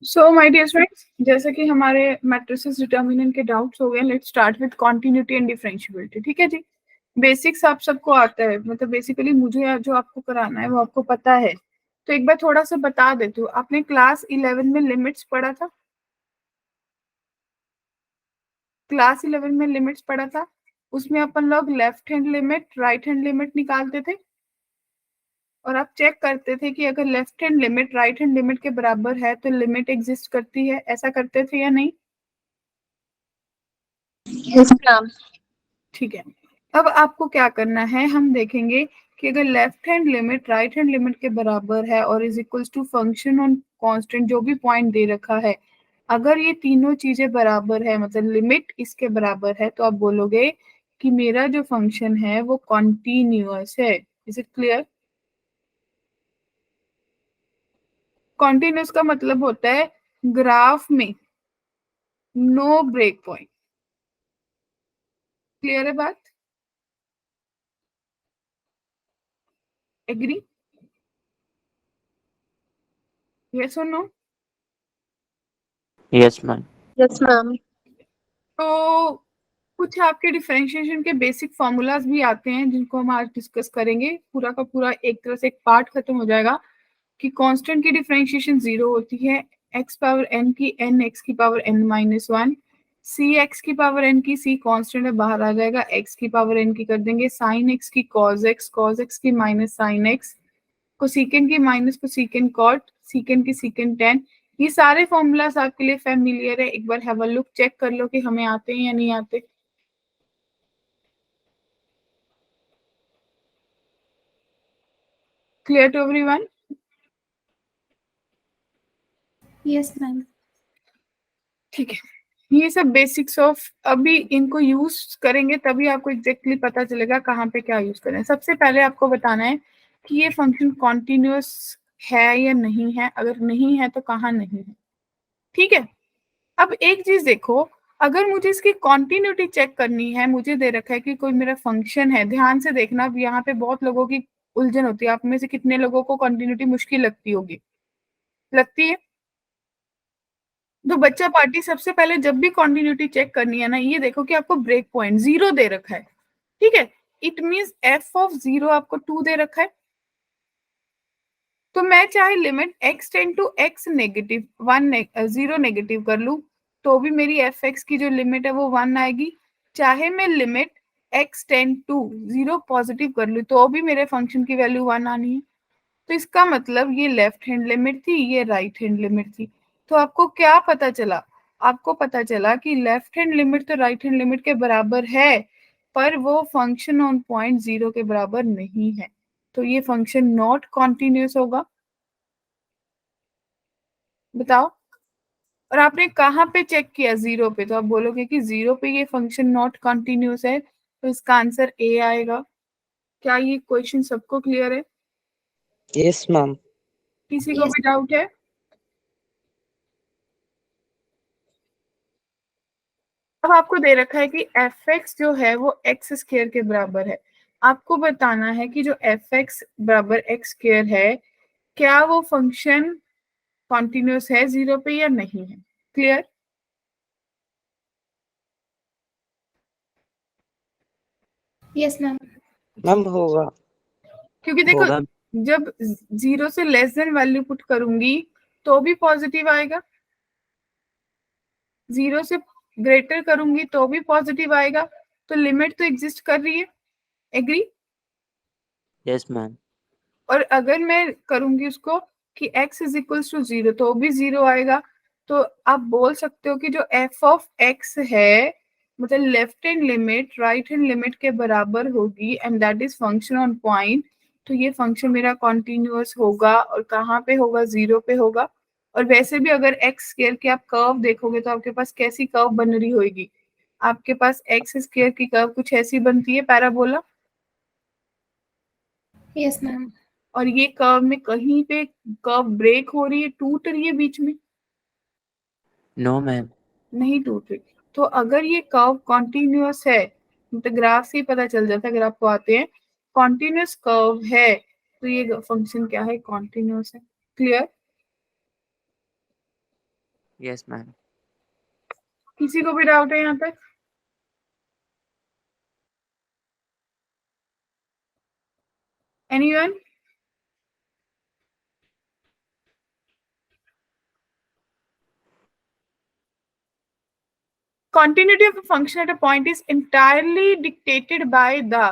So my dear friends, जैसे कि हमारे मैट्रिसेस डिटर्मिनेंट के डाउट्स हो गए, let's start with continuity and differentiability. ठीक है जी। बेसिक्स आप सबको आता है, मतलब बेसिकली मुझे जो आपको कराना है वो आपको पता है। तो एक बार थोड़ा सा बता देती हूँ, आपने क्लास 11 में लिमिट्स पढ़ा था? क्लास 11 में लिमिट्स पढ़ा था, उसमें अपन लोग left hand limit right hand limit निकालते थे और आप चेक करते थे कि अगर left hand limit right hand limit के बराबर है तो लिमिट एग्जिस्ट करती है। ऐसा करते थे या नहीं? Yes ma'am. ठीक है। अब आपको क्या करना है, हम देखेंगे कि अगर left hand limit right hand limit के बराबर है और is equals to function on constant, जो भी पॉइंट दे रखा है, अगर ये तीनों चीजें बराबर है, मतलब लिमिट इसके बराबर है, तो आप बोलोगे कि मेरा जो फंक्शन है वो कॉन्टिन्यूअस है। Is it clear? कॉन्टिन्यूअस का मतलब होता है ग्राफ में नो ब्रेक पॉइंट। क्लियर है बात? एग्री? यस और no? Yes ma'am. Yes ma'am. तो कुछ आपके डिफरेंशिएशन के बेसिक फॉर्मूलाज भी आते हैं जिनको हम आज डिस्कस करेंगे। पूरा का पूरा एक तरह से एक पार्ट खत्म हो जाएगा कि कांस्टेंट की डिफरेंशिएशन 0 होती है, एक्स पावर एन की एन एक्स की पावर एन माइनस वन, सी एक्स की पावर एन की सी कांस्टेंट है बाहर आ जाएगा, एक्स की पावर एन की कर देंगे साइन एक्स की कॉज एक्स की माइनस साइन एक्स, कोसेकेंट की माइनस कोसेकेंट कॉट, सीकेंट की सीकेंट टेन। ये सारे फॉर्मूलाज आपके लिए फैमिलियर है, एक बार हैव अ लुक, चेक कर लो कि हमें आते हैं या नहीं आते। Clear to everyone? Yes ma'am. ठीक है। ये सब बेसिक्स ऑफ, अभी इनको यूज करेंगे तभी आपको एग्जैक्टली पता चलेगा कहाँ पे क्या यूज करें। सबसे पहले आपको बताना है कि ये फंक्शन कॉन्टिन्यूअस है या नहीं है, अगर नहीं है तो कहाँ नहीं है। ठीक है। अब एक चीज देखो, अगर मुझे इसकी कॉन्टिन्यूटी चेक करनी है, मुझे दे रखा है कि कोई मेरा फंक्शन है, ध्यान से देखना, अब यहाँ पे बहुत लोगों की उलझन होती है। आप में से कितने लोगों को कॉन्टिन्यूटी मुश्किल लगती होगी? लगती है? तो बच्चा पार्टी, सबसे पहले जब भी कॉन्टिन्यूटी चेक करनी है ना, ये देखो कि आपको ब्रेक पॉइंट 0 दे रखा है। ठीक है। इट मींस एफ ऑफ 0 आपको 2 दे रखा है। तो मैं चाहे limit x tend to x negative 0 negative कर लू तो भी मेरी एफ एक्स की जो लिमिट है वो 1 आएगी। चाहे मैं limit x tend to 0 positive कर लू तो भी मेरे फंक्शन की वैल्यू 1 आनी है। तो इसका मतलब ये लेफ्ट हैंड लिमिट थी, ये राइट हैंड लिमिट थी। तो आपको क्या पता चला? आपको पता चला कि लेफ्ट हैंड लिमिट तो राइट हैंड लिमिट के बराबर है, पर वो फंक्शन ऑन पॉइंट 0 के बराबर नहीं है। तो ये फंक्शन नॉट कॉन्टिन्यूस होगा। बताओ। और आपने कहाँ पे चेक किया? 0 पे। तो आप बोलोगे कि 0 पे ये फंक्शन नॉट कॉन्टिन्यूस है, तो इसका आंसर ए आएगा। क्या ये क्वेश्चन सबको क्लियर है? Yes ma'am. किसी को यस। भी डाउट है? अब आपको दे रखा है कि एफ एक्स जो है वो एक्स स्क्र के बराबर है। आपको बताना है कि जो एफ एक्स बराबर एक्स स्क्र है, क्या वो फंक्शन कॉन्टिन्यूस है 0 पे या नहीं है। क्लियर? Yes ma'am. मैम होगा। क्योंकि देखो, होगा। जब 0 से लेस देन वैल्यू पुट करूंगी तो भी पॉजिटिव आएगा, 0 से ग्रेटर करूंगी तो भी पॉजिटिव आएगा। तो लिमिट तो एग्जिस्ट कर रही है। एग्री? Yes ma'am. और अगर मैं करूंगी उसको कि x इज इक्वल्स टू 0 तो भी 0 आएगा। तो आप बोल सकते हो कि जो f ऑफ x है, मतलब left hand limit right hand limit के बराबर होगी and that is function on point. तो ये फंक्शन मेरा कॉन्टिन्यूअस होगा। और कहाँ पे होगा? 0 पे होगा। और वैसे भी अगर एक्स स्क्वायर की आप कर्व देखोगे तो आपके पास कैसी कर्व बन रही होगी? आपके पास एक्स स्क्वायर की कर्व कुछ ऐसी बनती है, पैराबोला। Yes ma'am. और ये कर्व में कहीं पे कर्व ब्रेक हो रही है, टूट रही है बीच में? No ma'am. नहीं टूट रही। तो अगर ये कर्व कॉन्टिन्यूअस है, तो ग्राफ से ही पता चल जाता है, अगर आपको आते हैं कॉन्टिन्यूअस कर्व है, तो ये फंक्शन क्या है? कॉन्टिन्यूअस है। क्लियर? Yes, ma'am. किसी को भी डाउट है यहाँ तक? Anyone? Continuity of a function at a point is entirely dictated by the.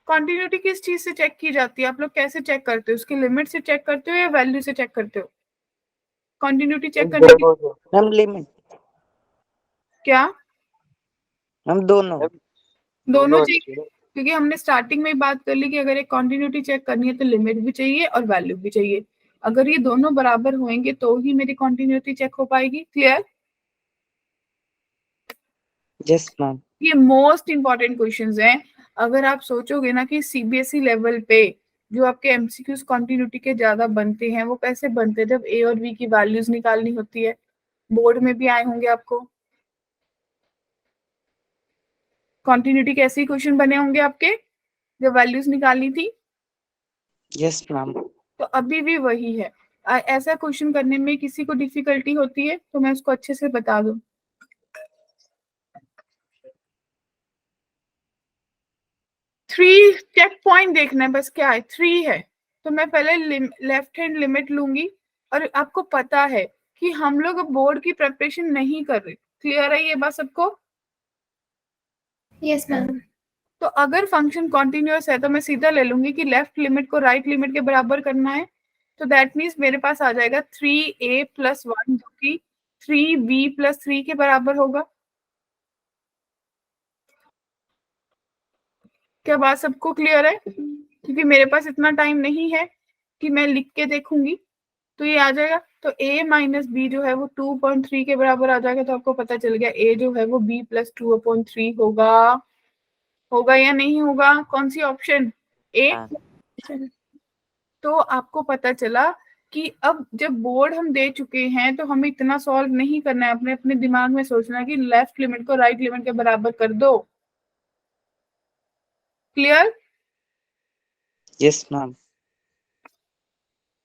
Continuity किस चीज से चेक की जाती है? आप लोग कैसे चेक करते हो? उसकी लिमिट से चेक करते हो या वैल्यू से चेक करते हो? कंटिन्यूटी चेक करने की मैम लिमिट, क्या? मैम दोनों। दोनों चाहिए, क्योंकि हमने स्टार्टिंग में ही बात कर ली कि अगर एक कंटिन्यूटी चेक करनी है तो लिमिट भी चाहिए और वैल्यू भी चाहिए। अगर ये दोनों बराबर होंगे तो ही मेरी कंटिन्यूटी चेक हो पाएगी। क्लियर? Yes ma'am. ये मोस्ट इंपॉर्टेंट क्वेश्चंस हैं। अगर आप सोचोगे ना कि सीबीएसई लेवल पे जो आपके एमसीक्यूज कंटिन्यूटी के ज्यादा बनते हैं, वो कैसे बनते हैं? जब ए और बी की वैल्यूज निकालनी होती है। बोर्ड में भी आए होंगे आपको कंटिन्यूटी के ऐसे ही क्वेश्चन बने होंगे आपके जब वैल्यूज निकालनी थी। Yes ma'am. तो अभी भी वही है। ऐसा क्वेश्चन करने में किसी को डिफिकल्टी होती है तो मैं उसको अच्छे से बता दूं। 3 चेक पॉइंट देखना है बस, क्या है? 3 है तो मैं पहले लेफ्ट हैंड लिमिट लूंगी। और आपको पता है कि हम लोग बोर्ड की प्रिपरेशन नहीं कर रहे। क्लियर है ये बात सबको? Yes, ma'am. तो अगर फंक्शन कॉन्टिन्यूअस है तो मैं सीधा ले लूंगी कि लेफ्ट लिमिट को राइट लिमिट के बराबर करना है। तो दैट मीन्स मेरे पास आ जाएगा 3a+1 जो कि 3b+3 के बराबर होगा। क्या बात सबको क्लियर है? क्योंकि मेरे पास इतना टाइम नहीं है कि मैं लिख के देखूंगी। तो ये आ जाएगा, तो a माइनस बी जो है वो 2.3 के बराबर आ जाएगा। तो आपको पता चल गया a जो है वो b+2/3 होगा। होगा या नहीं होगा? कौन सी ऑप्शन? ए। मैम तो आपको पता चला कि अब जब बोर्ड हम दे चुके हैं तो हमें इतना सॉल्व नहीं करना है, अपने अपने दिमाग में सोचना है कि लेफ्ट लिमिट को राइट लिमिट के बराबर कर दो। क्लियर? Yes ma'am.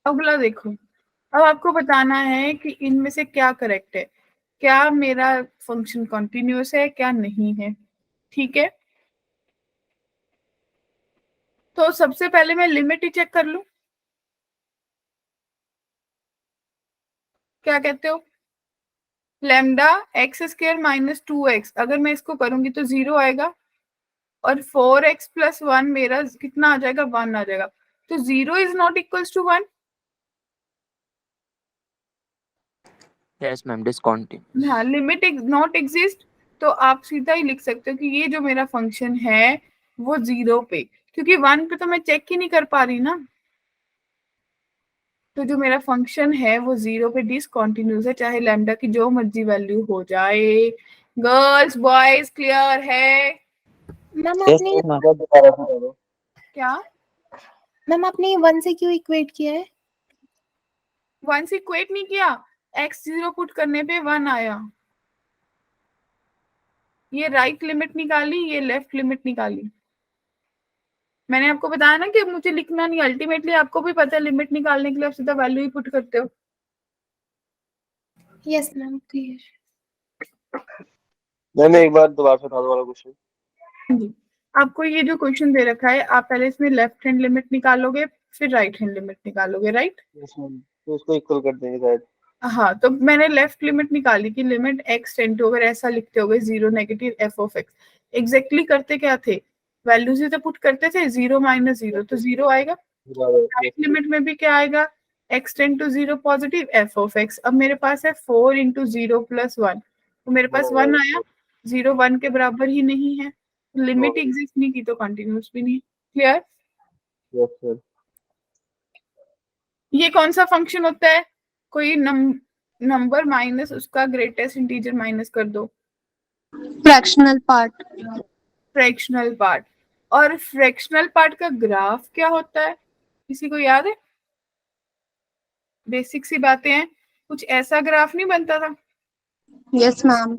अगला देखो, अब आपको बताना है कि इनमें से क्या करेक्ट है, क्या मेरा फंक्शन कॉन्टिन्यूस है क्या नहीं है। ठीक है, तो सबसे पहले मैं लिमिट ही चेक कर लूं। क्या कहते हो? लैम्डा x² - 2x, अगर मैं इसको करूंगी तो 0 आएगा और 4x+1 मेरा कितना आ जाएगा? 1 आ जाएगा। तो 0 is not equals to 1। Yes ma'am discontinuous. हाँ, लिमिट नॉट एग्जिस्ट। तो आप सीधा ही लिख सकते हो कि ये जो मेरा फंक्शन है वो 0 पे, क्योंकि 1 पे तो मैं चेक ही नहीं कर पा रही ना। तो जो मेरा फंक्शन है वो 0 पे डिसकंटिन्यूअस है, चाहे लैम्डा की जो मर्जी वैल्यू हो जाए। गर्ल्स बॉयज क्लियर है? मैम यस आपने मैम। क्या? मैम आपने 1 से क्यों इक्वेट किया है? 1 से इक्वेट नहीं किया, x0 पुट करने पे 1 आया। ये राइट लिमिट निकाली, ये लेफ्ट लिमिट निकाली। मैंने आपको बताया ना कि मुझे लिखना नहीं, अल्टीमेटली आपको भी पता है लिमिट निकालने के लिए आप सीधा वैल्यू ही पुट करते हो। Yes ma'am, clear. मैंने एक बार दोबारा से बता दो वाला क्वेश्चन। जी, आपको ये जो क्वेश्चन दे रखा है, आप पहले इसमें लेफ्ट हैंड लिमिट निकालोगे फिर राइट हैंड लिमिट निकालोगे, राइट? यस मैम, तो इसको इक्वल कर देंगे शायद। हाँ, तो मैंने लेफ्ट लिमिट निकाली कि लिमिट x टेंड टू, अगर ऐसा लिखते होगे 0 नेगेटिव f(x), एग्जैक्टली करते क्या थे? वैल्यूज ही तो पुट करते थे, 0 - 0 तो 0 आएगा। राइट लिमिट में भी क्या आएगा? x tend to 0 positive f(x). अब मेरे पास है 4 × 0+1, तो मेरे पास 1 आया। 0 1 के बराबर ही नहीं है, लिमिट एग्जिस्ट नहीं की तो कंटिन्यूस भी नहीं। क्लियर? Yes sir. ये कौन सा फंक्शन होता है? कोई नंबर माइनस उसका ग्रेटेस्ट इंटीजर माइनस कर दो, फ्रैक्शनल पार्ट। Fractional part. और फ्रैक्शनल पार्ट का ग्राफ क्या होता है? किसी को याद है? बेसिक सी बातें हैं, कुछ ऐसा ग्राफ नहीं बनता था। Yes ma'am.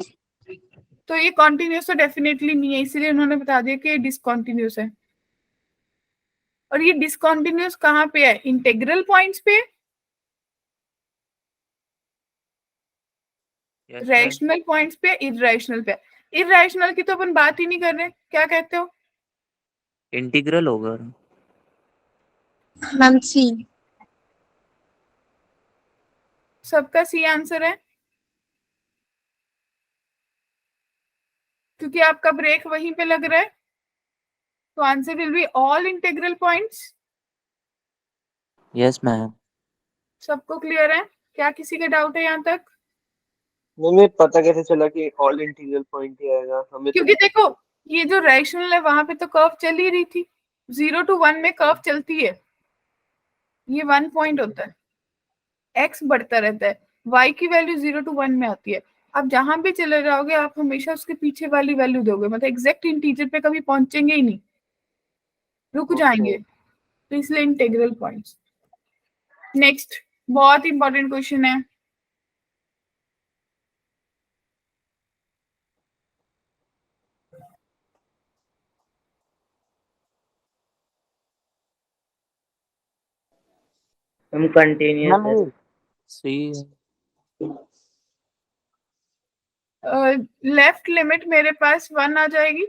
तो ये कॉन्टिन्यूस तो डेफिनेटली नहीं है, इसीलिए उन्होंने बता दिया कि ये डिसकॉन्टिन्यूस है। और ये डिसकॉन्टिन्यूस कहाँ पे है? इंटेग्रल पॉइंट्स पे। Yes, ma'am. रैशनल पॉइंट्स पे, इरेशनल पे। इरेशनल की तो अपन बात ही नहीं कर रहे, क्या कहते हो? इंटीग्रल होगा। मैम सी। सबका सी आंसर है, क्योंकि आपका ब्रेक वहीं पे लग रहा है, तो answer will be all integral points. Yes ma'am. सबको क्लियर है? क्या किसी का डाउट है यहाँ तक? हमें पता कैसे चला कि ऑल इंटीग्रल पॉइंट ही आएगा? हमें तो क्योंकि देखो, ये जो रैशनल है वहां पे तो कर्व चल ही रही थी, 0 to 1 में कर्व चलती है, ये 1 पॉइंट होता है, एक्स बढ़ता रहता है, वाई की वैल्यू 0 to 1 में आती है। आप जहां भी चले जाओगे आप हमेशा उसके पीछे वाली वैल्यू दोगे, मतलब एग्जैक्ट इंटीजर पे कभी पहुंचेंगे ही नहीं, रुक जाएंगे, तो इसलिए इंटीग्रल पॉइंट्स। नेक्स्ट बहुत इंपॉर्टेंट क्वेश्चन है, हम कंटिन्यूअस है। सी। लेफ्ट लिमिट मेरे पास 1 आ जाएगी,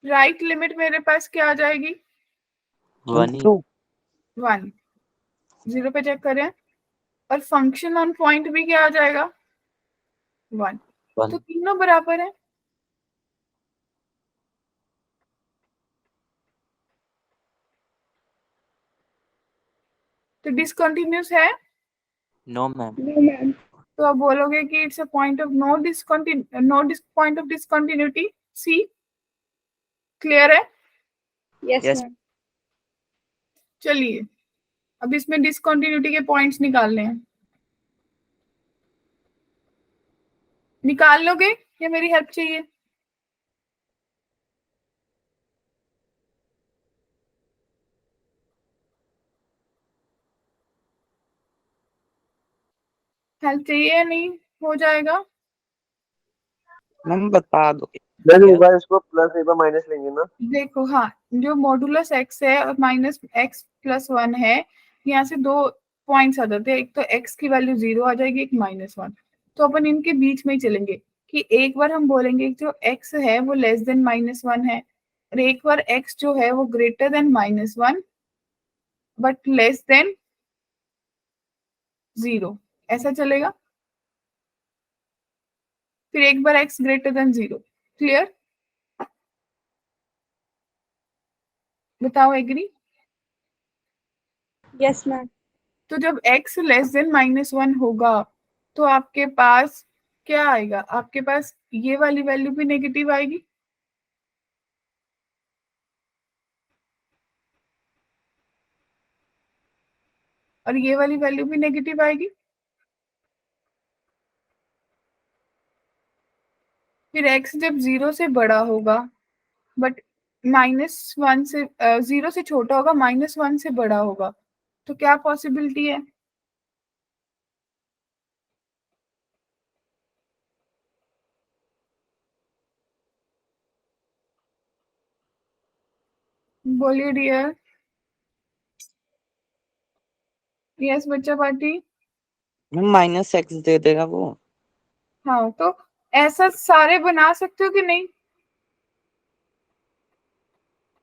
राइट लिमिट मेरे पास क्या आ जाएगी? 1। 1, 0 पे चेक करें, और फंक्शन ऑन पॉइंट भी क्या आ जाएगा? 1। तो तीनों बराबर है, तो डिसकंटिन्यूस है? No ma'am. तो आप बोलोगे कि it's a point of point of discontinuity, see. Clear है? Yes yes. मैम। चलिए अब इसमें डिसकंटिन्यूटी के पॉइंट्स निकालने हैं, निकाल लोगे या मेरी हेल्प चाहिए? हेल्प चाहिए या नहीं? हो जाएगा? मैम बता दो। मैम एक बार इसको प्लस एक बार माइनस लेंगे ना? देखो हाँ, जो मॉडुलस एक्स है और माइनस एक्स प्लस 1 है, यहाँ से दो पॉइंट्स आ जाते हैं, एक तो एक्स की वैल्यू 0 आ जाएगी, एक -1। तो अपन इनके बीच में ही चलेंगे, कि एक बार हम बोलेंगे कि जो एक्स है वो लेस देन -1 है, और एक बार एक्स जो है वो greater than -1 but less than 0, ऐसा चलेगा। फिर एक बार एक्स ग्रेटर देन 0। क्लियर? बताओ एग्री? Yes ma'am. तो जब x लेस देन -1 होगा तो आपके पास क्या आएगा? आपके पास ये वाली वैल्यू भी नेगेटिव आएगी, और ये वाली वैल्यू भी नेगेटिव आएगी। फिर x जब 0 से बड़ा होगा बट -1 से 0 से छोटा होगा, -1 से बड़ा होगा, तो क्या पॉसिबिलिटी है? बोलिए डियर। यस बच्चा पार्टी। मैम -x दे देगा वो। हाँ, तो ऐसा सारे बना सकते हो कि नहीं?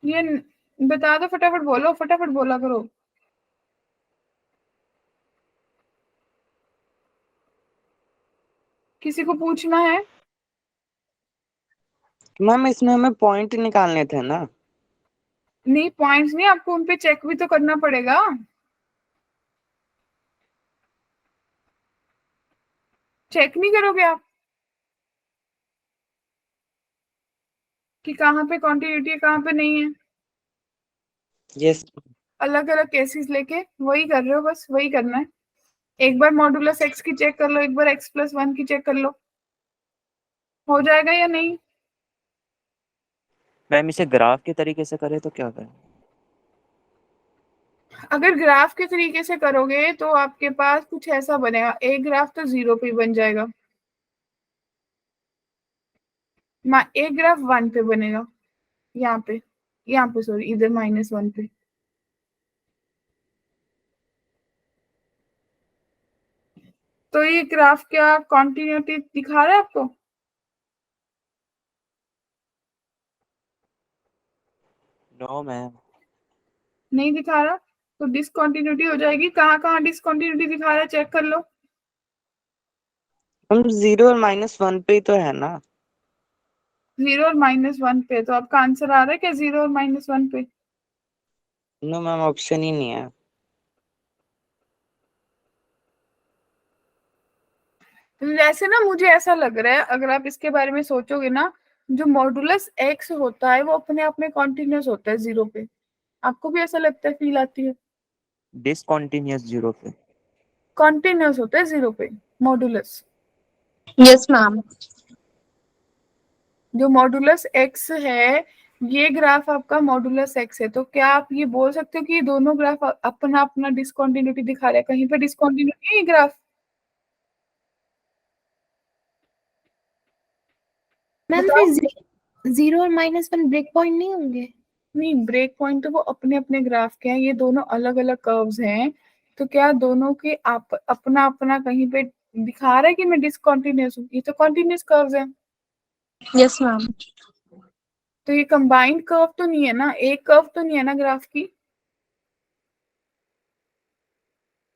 ये बता दो, फटाफट बोलो, फटाफट बोला करो। किसी को पूछना है? मैम इसमें हमें पॉइंट निकालने थे ना। नहीं, पॉइंट्स नहीं, आपको उनपे चेक भी तो करना पड़ेगा। चेक नहीं करोगे आप कि कहाँ पे कॉन्टिन्यूटी है कहाँ पे नहीं है? यस। अलग अलग केसेस लेके वही कर रहे हो, बस वही करना है। एक बार मॉडुलस एक्स की चेक कर लो, एक बार x+1 की चेक कर लो, हो जाएगा या नहीं? मैम इसे ग्राफ के तरीके से करें तो क्या करें? अगर ग्राफ के तरीके से करोगे तो आपके पास कुछ ऐसा बनेगा, एक ग्राफ तो 0 पे बन जाएगा, एक ग्राफ 1 पे बनेगा, यहाँ पे सॉरी, इधर -1 पे। तो ये ग्राफ क्या कॉन्टिन्यूटी दिखा रहा है आपको? No ma'am. नहीं दिखा रहा तो डिसकंटिन्यूटी हो जाएगी। कहाँ कहाँ डिसकंटिन्यूटी दिखा रहा है चेक कर लो। हम 0 और -1 पे ही तो है ना। 0 और -1 पे, तो आपका आंसर आ रहा है क्या 0 और -1 पे? नो मैम, ऑप्शन ही नहीं है। वैसे ना मुझे ऐसा लग रहा है, अगर आप इसके बारे में सोचोगे ना, जो मॉडुलस एक्स होता है वो अपने आप में कॉन्टिन्यूस होता है 0 पे। आपको भी ऐसा लगता है, फील आती है? डिसकंटिन्यूअस 0 पे। कॉन्टिन्यूस होता है 0 पे मॉडुलस। Yes ma'am. जो मॉडुलस एक्स है, ये ग्राफ आपका मॉडुलस एक्स है, तो क्या आप ये बोल सकते हो कि ये दोनों ग्राफ अपना अपना डिसकंटिन्यूटी दिखा रहे हैं? कहीं पे डिसकंटिन्यूटी है ये ग्राफ? मैम बताओ। फिर 0 और -1 ब्रेक पॉइंट नहीं होंगे? नहीं, ब्रेक पॉइंट तो वो अपने अपने ग्राफ के हैं, ये दोनों अलग अलग कर्व्स हैं। तो क्या दोनों के आप अपना अपना कहीं पे दिखा रहा है कि मैं डिसकंटिन्यूअस हूँ? ये तो कॉन्टिन्यूअस कर्व्स हैं। Yes ma'am. तो ये कंबाइंड कर्व तो नहीं है ना, एक कर्व तो नहीं है ना ग्राफ की?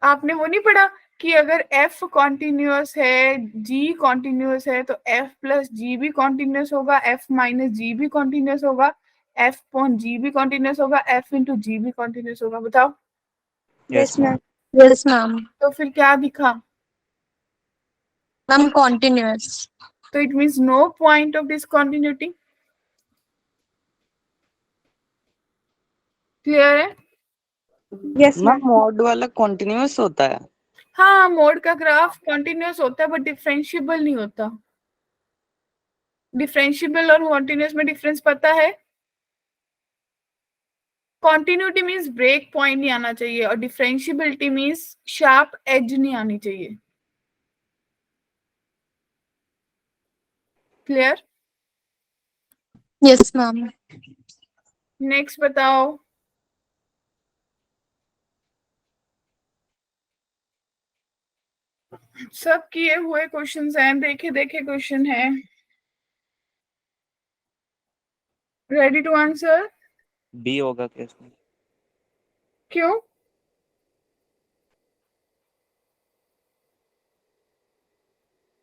आपने वो नहीं पढ़ा कि अगर f कॉन्टिन्यूअस है, g कॉन्टिन्यूअस है, तो f प्लस जी भी कॉन्टिन्यूअस होगा, f माइनस जी भी कॉन्टिन्यूअस होगा, f पॉन जी भी कॉन्टिन्यूअस होगा, f इंटू जी भी कॉन्टिन्यूअस होगा। बताओ। Yes ma'am. Yes ma'am. तो फिर क्या दिखा? Ma'am continuous. तो it means no point of discontinuity. Clear है? यस मैम मॉड वाला कंटिन्यूअस होता है। हाँ, मोड का ग्राफ कॉन्टिन्यूअस होता है बट डिफरेंशिएबल नहीं होता। डिफरेंशिएबल और कॉन्टिन्यूअस में डिफरेंस पता है? कॉन्टिन्यूटी मीन्स ब्रेक पॉइंट नहीं आना चाहिए, और डिफरेंशिएबिलिटी मीन्स शार्प एज नहीं आनी चाहिए। क्लियर? Yes ma'am. नेक्स्ट बताओ। सब किए हुए क्वेश्चंस हैं, देखे देखे क्वेश्चन है। Ready to answer? बी होगा क्या इसमें? क्यों?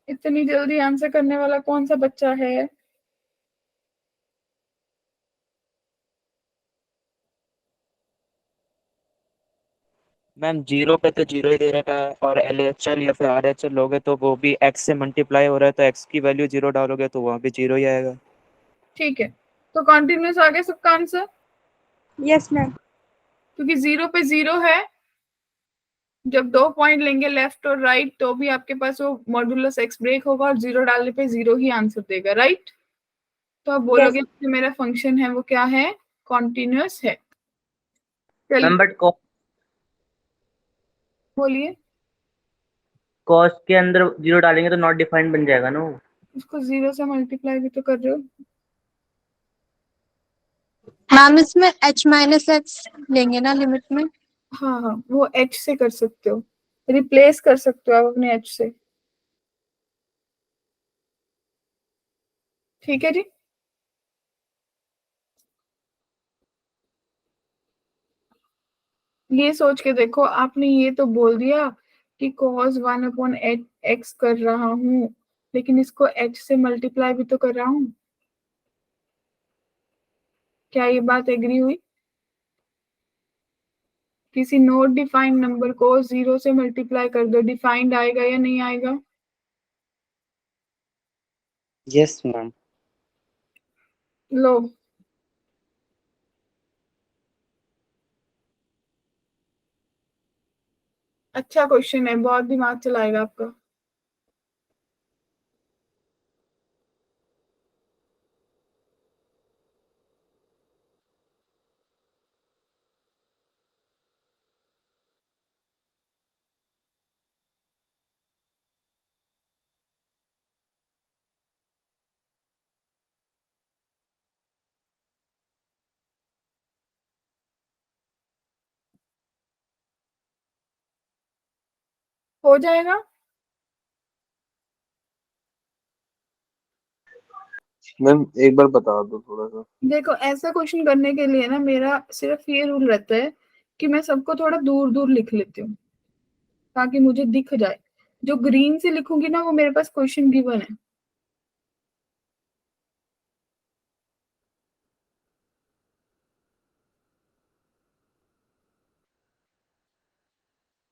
इतनी जल्दी आंसर करने वाला कौन सा बच्चा है? मैम 0 पे तो 0 ही दे रखा है, और LHL या फिर RHL लोगे तो वो भी x से मल्टीप्लाई हो रहा है, तो x की वैल्यू 0 डालोगे तो वहाँ भी 0 ही आएगा। ठीक है, तो कॉन्टिन्यूस आ गया सबका आंसर? Yes ma'am. क्योंकि 0 पे 0 है, जब 2 पॉइंट लेंगे लेफ्ट और राइट तो भी आपके पास वो मॉड्यूलस एक्स ब्रेक होगा, और 0 डालने पे 0 ही आंसर देगा, राइट? तो आप बोलोगे कि मेरा फंक्शन है वो क्या है? कॉन्टिन्यूस है। चलिए मैम बट बोलिए। कॉस्ट के अंदर 0 डालेंगे तो नॉट डिफाइंड बन जाएगा ना वो। उसको 0 से मल्टीप्लाई भी तो कर रहे हो। मैम इसमें h-x लेंगे ना लिमिट में? हाँ हाँ, वो एच से कर सकते हो, रिप्लेस कर सकते हो आप अपने एच से। ठीक है जी। ये सोच के देखो, आपने ये तो बोल दिया कि cos 1/x कर रहा हूँ, लेकिन इसको h से मल्टीप्लाई भी तो कर रहा हूँ। क्या ये बात एग्री हुई? किसी नॉट डिफाइंड नंबर को 0 से मल्टीप्लाई कर दो, डिफाइंड आएगा या नहीं आएगा? Yes ma'am. लो, अच्छा क्वेश्चन है, बहुत दिमाग चलाएगा आपका। हो जाएगा। मैम एक बार बता दो थोड़ा सा। देखो ऐसा क्वेश्चन करने के लिए ना मेरा सिर्फ ये रूल रहता है कि मैं सबको थोड़ा दूर दूर लिख लेती हूँ ताकि मुझे दिख जाए। जो ग्रीन से लिखूंगी ना वो मेरे पास क्वेश्चन गिवन है।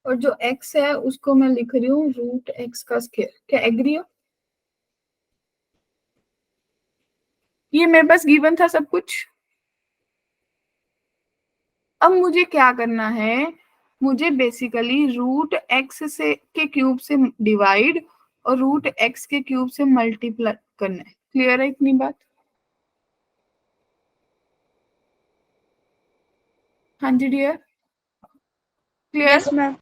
और जो x है उसको मैं लिख रही हूँ रूट x का स्क्वायर। क्या एग्री हो? ये मेरे पास गिवन था सब कुछ। अब मुझे क्या करना है, मुझे बेसिकली रूट एक्स से के क्यूब से डिवाइड और रूट एक्स के क्यूब से मल्टीप्लाई करना है। क्लियर है इतनी बात? हाँ जी डियर, क्लियर? Yes ma'am.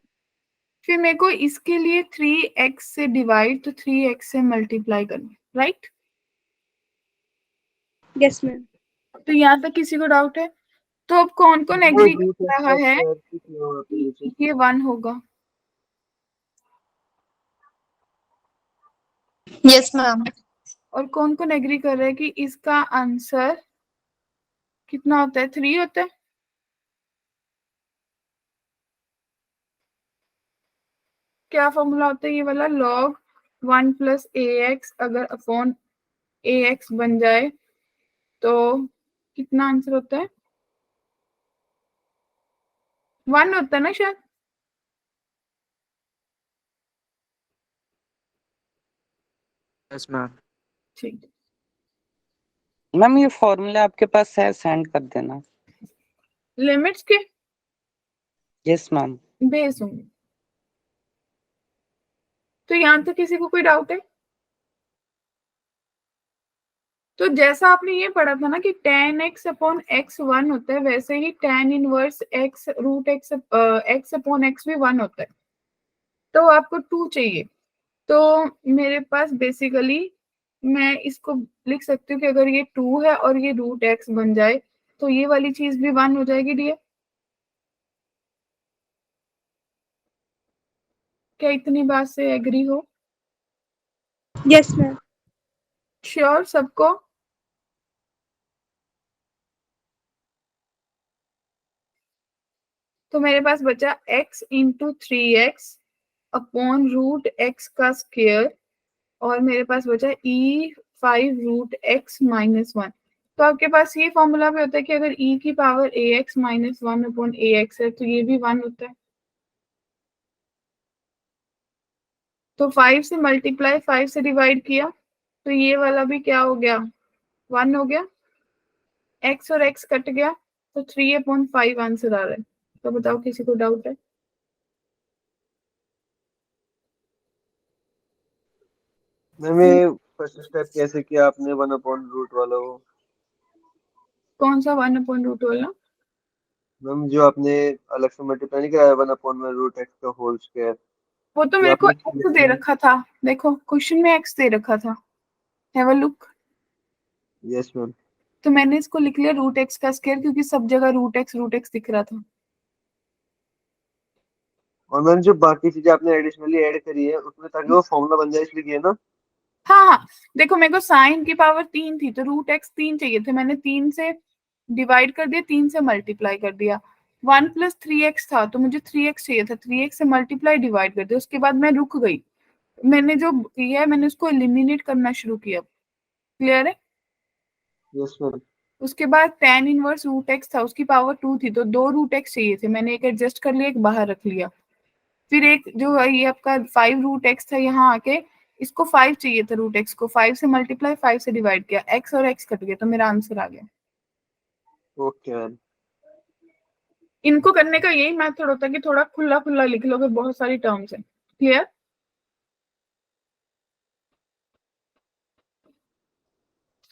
फिर मेरे को इसके लिए 3x से डिवाइड तो 3x से मल्टीप्लाई करना है, राइट? Yes ma'am. तो यहाँ तक किसी को डाउट है? तो अब कौन कौन वो एग्री रूट कर एक्स रहा का है स्क्वायर कितना होता है कि नीचे? ये 1 होगा? Yes ma'am. और कौन कौन एग्री कर रहा है कि इसका आंसर कितना होता है? 3 होता है। क्या फॉर्मूला होता है ये वाला? लॉग 1 प्लस ए एक्स अगर अपॉन ए एक्स बन जाए तो कितना आंसर होता है? 1 होता है ना शायद। Yes ma'am. ठीक। मैम ये फॉर्मूला आपके पास है, सेंड कर देना। लिमिट्स के यस मैम। बेस होंगे। तो यहाँ तक किसी को कोई डाउट है? तो जैसा आपने ये पढ़ा था ना कि tan x अपॉन एक्स 1 होता है, वैसे ही tan inverse x root x x upon x भी 1 होता है। तो आपको 2 चाहिए। तो मेरे पास बेसिकली मैं इसको लिख सकती हूँ कि अगर ये 2 है और ये रूट x बन जाए तो ये वाली चीज भी 1 हो जाएगी डियर। क्या इतनी बात से एग्री हो? Yes ma'am. श्योर सबको? तो मेरे पास बचा x into 3x upon root x का स्क्वायर और मेरे पास बचा e5 रूट x माइनस 1। तो आपके पास ये फॉर्मूला भी होता है कि अगर e की power ax minus 1 upon ax है तो ये भी 1 होता है। तो 5 से मल्टीप्लाई 5 से डिवाइड किया तो ये वाला भी क्या हो गया? 1 हो गया। x और x कट गया तो 3/5 आंसर आ रहा है। तो बताओ किसी को डाउट है? मैम ये फर्स्ट स्टेप कैसे किया आपने 1/रूट वाला वो? कौन सा 1/रूट वाला? मैम जो आपने अलग से मल्टीप्लाई नहीं कराया 1/रूट एक्स का होल स्क्वायर, वो तो ये मेरे को आपने x दे रखा था। देखो क्वेश्चन में x दे रखा था। Have a look. Yes ma'am. तो मैंने इसको लिख लिया रूट एक्स का स्क्वायर क्योंकि सब जगह रूट एक्स दिख रहा था। और मैम जो बाकी चीजें आपने एडिशनली ऐड करी है उसमें ताकि वो फॉर्मूला बन जाए इसलिए किया ना? हाँ हाँ, देखो मेरे को साइन की पावर 3 थी तो रूट एक्स 3 चाहिए थे, मैंने 3 से डिवाइड कर दिया, 3 से मल्टीप्लाई कर दिया। 1 प्लस 3x था तो मुझे 3x चाहिए था, 3x से मल्टीप्लाई डिवाइड कर दिया, उसके बाद मैं रुक गई। मैंने जो किया है मैंने उसको एलिमिनेट करना शुरू किया। क्लियर है? Yes ma'am. उसके बाद tan इनवर्स रूट एक्स था, उसकी पावर 2 थी तो 2 रूट एक्स चाहिए थे, मैंने एक एडजस्ट कर लिया, एक बाहर रख लिया। फिर एक जो ये आपका 5 रूट एक्स था यहाँ आके इसको 5 चाहिए था, रूट एक्स को 5 से मल्टीप्लाई 5 से डिवाइड किया, एक्स और एक्स कट गया तो मेरा आंसर आ गया। Okay ma'am. इनको करने का यही मेथड होता है कि थोड़ा खुला खुला लिख लोगे, बहुत सारी टर्म्स है। क्लियर?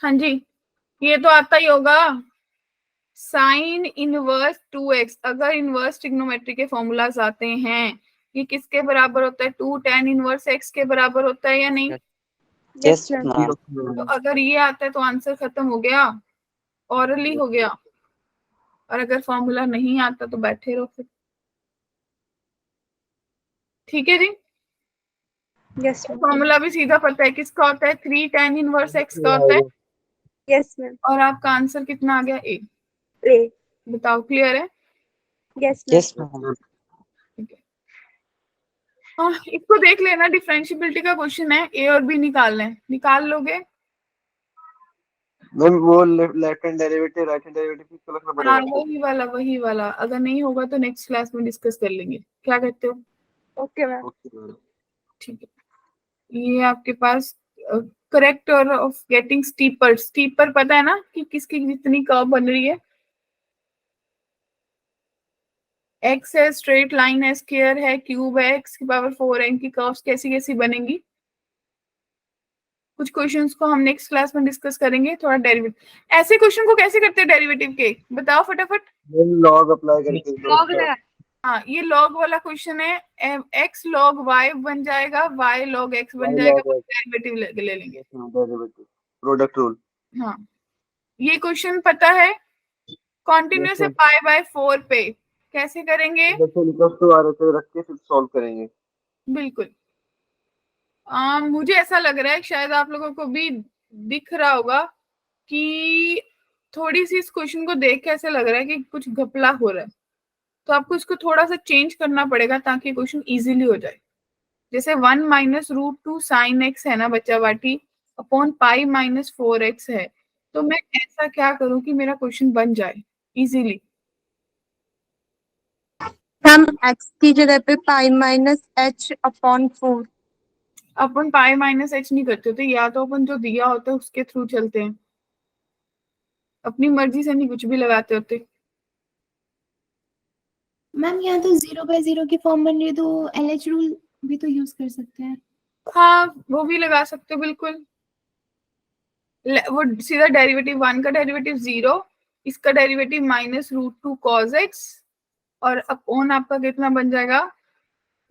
हाँ जी, ये तो आता ही होगा। साइन इनवर्स 2x, अगर इनवर्स ट्रिग्नोमेट्री के फॉर्मूलाज आते हैं ये किसके बराबर होता है? 2 tan इनवर्स x के बराबर होता है या नहीं? Yes ma'am. मैम। तो अगर ये आता है तो आंसर खत्म हो गया, ऑरली हो गया। और अगर फॉर्मूला नहीं आता तो बैठे रहो फिर। ठीक है जी? Yes ma'am. फॉर्मूला भी सीधा पता है किसका होता है? 3 tan इनवर्स x का होता है। Yes ma'am. और आपका आंसर कितना आ गया? ए। ए। बताओ, क्लियर है? Yes ma'am. Yes ma'am. ठीक है। हाँ, इसको देख लेना, डिफरेंशिएबिलिटी का क्वेश्चन है, ए और बी निकालना है, निकाल लोगे? मैम वो left hand derivative right hand derivative किसको रखना हाँ, पड़ेगा? वही वाला। अगर नहीं होगा तो नेक्स्ट क्लास में डिस्कस कर लेंगे, क्या कहते हो? Okay ma'am. Okay madam. ठीक है। ये आपके पास करेक्ट और ऑफ गेटिंग स्टीपर। स्टीपर पता है ना कि किसकी जितनी कर्व बन रही है? एक्स है, स्ट्रेट लाइन है, स्क्वायर है, क्यूब है, एक्स की पावर 4 है, इनकी कर्व्स कैसी कैसी बनेंगी? कुछ क्वेश्चंस को हम नेक्स्ट क्लास में डिस्कस करेंगे। थोड़ा डेरिवेटिव, ऐसे क्वेश्चन को कैसे करते हैं डेरिवेटिव के, बताओ फटाफट। लॉग अप्लाई करके लॉग लगा। हाँ, ये लॉग वाला क्वेश्चन है। एक्स लॉग वाई बन जाएगा, वाई लॉग एक्स बन जाएगा, डेरिवेटिव ले लेंगे। Derivative product rule. हाँ, ये क्वेश्चन पता है? कॉन्टिन्यूस है पाई बाय 4 पे, कैसे करेंगे? रख के फिर सॉल्व करेंगे। बिल्कुल। मुझे ऐसा लग रहा है शायद आप लोगों को भी दिख रहा होगा कि थोड़ी सी इस क्वेश्चन को देख के ऐसा लग रहा है कि कुछ घपला हो रहा है, तो आपको इसको थोड़ा सा चेंज करना पड़ेगा ताकि क्वेश्चन इजीली हो जाए। जैसे 1 माइनस रूट 2 साइन एक्स है ना बच्चा बाटी, अपॉन पाई माइनस 4x है, तो मैं ऐसा क्या करूं कि मेरा क्वेश्चन बन जाए इजीली? हम x की जगह पे पाई माइनस h अपॉन 4। अपन पाई माइनस एच नहीं करते होते, या तो अपन जो दिया होता है उसके थ्रू चलते हैं, अपनी मर्जी से नहीं कुछ भी लगाते होते। मैम यहाँ तो 0/0 की फॉर्म बन रही है, तो LH रूल भी तो यूज कर सकते हैं। हाँ, वो भी लगा सकते हो बिल्कुल। वो सीधा डेरिवेटिव 1 का डेरिवेटिव 0, इसका derivative minus root 2 cos X, और अपॉन आपका कितना बन जाएगा?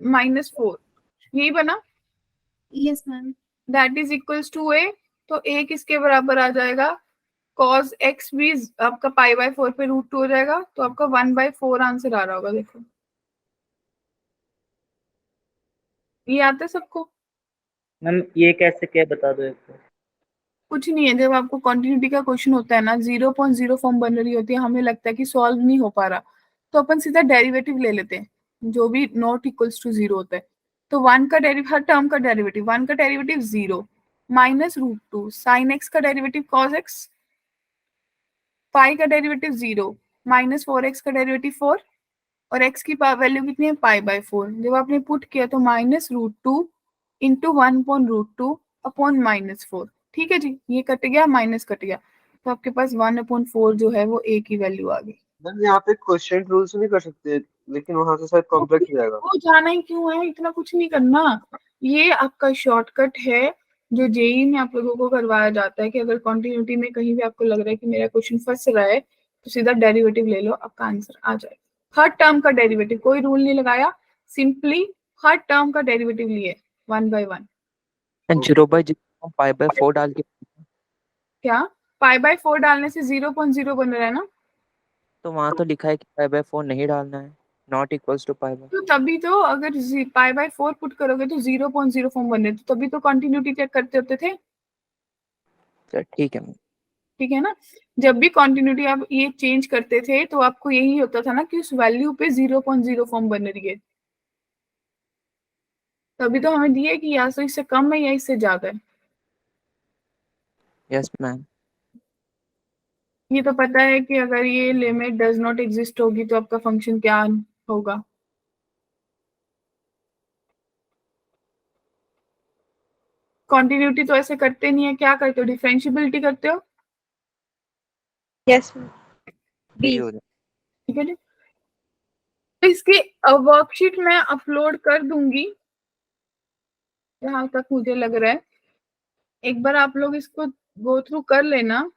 -4। यही बना? Yes ma'am. That is equals to A. तो ए किसके बराबर आ जाएगा? कॉस एक्स भी आपका पाई बाय 4 पे रूट 2 हो जाएगा, तो आपका 1/4 आंसर आ रहा होगा। देखो, ये आता है सबको? मैम ये कैसे क्या बता दो एक बार। कुछ नहीं है, जब आपको कंटिन्यूटी का क्वेश्चन होता है ना, 0.0 फॉर्म बन रही होती है, हमें लगता है कि सॉल्व नहीं हो पा रहा, तो अपन सीधा डेरिवेटिव ले लेते हैं जो भी नॉट इक्वल्स टू 0 होता है। तो 1 का डेरिवेटिव, हर टर्म का डेरिवेटिव, 1 का derivative 0, minus root 2 sine x का डेरिवेटिव कॉस एक्स, पाई का डेरिवेटिव 0, माइनस 4x का डेरिवेटिव 4, और x की वैल्यू कितनी है? Pi by 4। जब आपने पुट किया तो minus root 2 into 1 upon root 2 upon -4। ठीक है जी, ये कट गया, माइनस कट गया, तो आपके पास 1/4 जो है वो a की वैल्यू आ गई। मैम यहाँ पे क्वेश्चन रूल से नहीं कर सकते, लेकिन वहां से शायद कॉम्प्लेक्स हो जाएगा। वो जाना ही क्यों है, इतना कुछ नहीं करना। ये आपका शॉर्टकट है जो जेई में आप लोगों को करवाया जाता है कि अगर कॉन्टिन्यूटी में कहीं भी आपको लग रहा है कि मेरा क्वेश्चन फंस रहा है, तो सीधा डेरिवेटिव ले लो, आपका आंसर आ जाएगा। हर टर्म का डेरिवेटिव, कोई रूल नहीं लगाया, सिंपली हर टर्म का डेरिवेटिव लिए 1 by 1। 0/0 पाई बाय 4 डाल के। क्या पाई बाय 4 डालने से 0.0 बन रहा है ना? तो वहाँ तो लिखा है कि पाई बाय 4 नहीं डालना है, not equals to pi by. तो तभी तो अगर पाई बाय 4 पुट करोगे तो 0.0 फॉर्म बन रहे, तो तभी तो कंटिन्यूटी चेक करते होते थे। ठीक है मैम। ठीक है ना? जब भी कंटिन्यूटी आप ये चेंज करते थे तो आपको यही होता था ना कि उस वैल्यू पे 0.0 फॉर्म बन रही है, तभी तो हमें दिए कि या तो इससे कम है या इससे ज्यादा है। Yes ma'am. ये तो पता है कि अगर ये लिमिट डज नॉट एग्जिस्ट होगी तो आपका फंक्शन क्या होगा? कंटिन्यूटी तो ऐसे करते नहीं है, क्या करते हो? डिफरेंशिएबिलिटी करते हो। Yes ma'am. बी हो जाए। ठीक है जी, तो इसकी वर्कशीट मैं अपलोड कर दूंगी जहां तक मुझे लग रहा है। एक बार आप लोग इसको गो थ्रू कर लेना,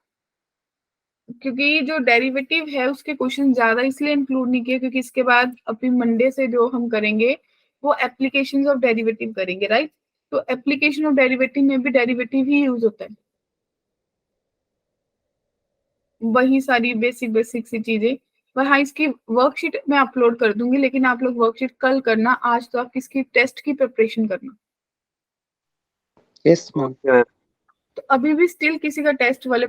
क्योंकि जो डेरिवेटिव है उसके क्वेश्चन ज्यादा इसलिए इंक्लूड नहीं किए क्योंकि इसके बाद अभी मंडे से जो हम करेंगे वो एप्लीकेशंस ऑफ डेरिवेटिव करेंगे, राइट? तो एप्लीकेशन ऑफ डेरिवेटिव में भी डेरिवेटिव ही यूज होता है, वही सारी बेसिक बेसिक सी चीजें। पर हाँ, इसकी वर्कशीट मैं अपलोड कर दूंगी, लेकिन आप लोग वर्कशीट कल करना, आज तो आप किसकी टेस्ट की प्रिपरेशन करना। Yes ma'am. तो अभी भी स्टिल किसी का टेस्ट वाले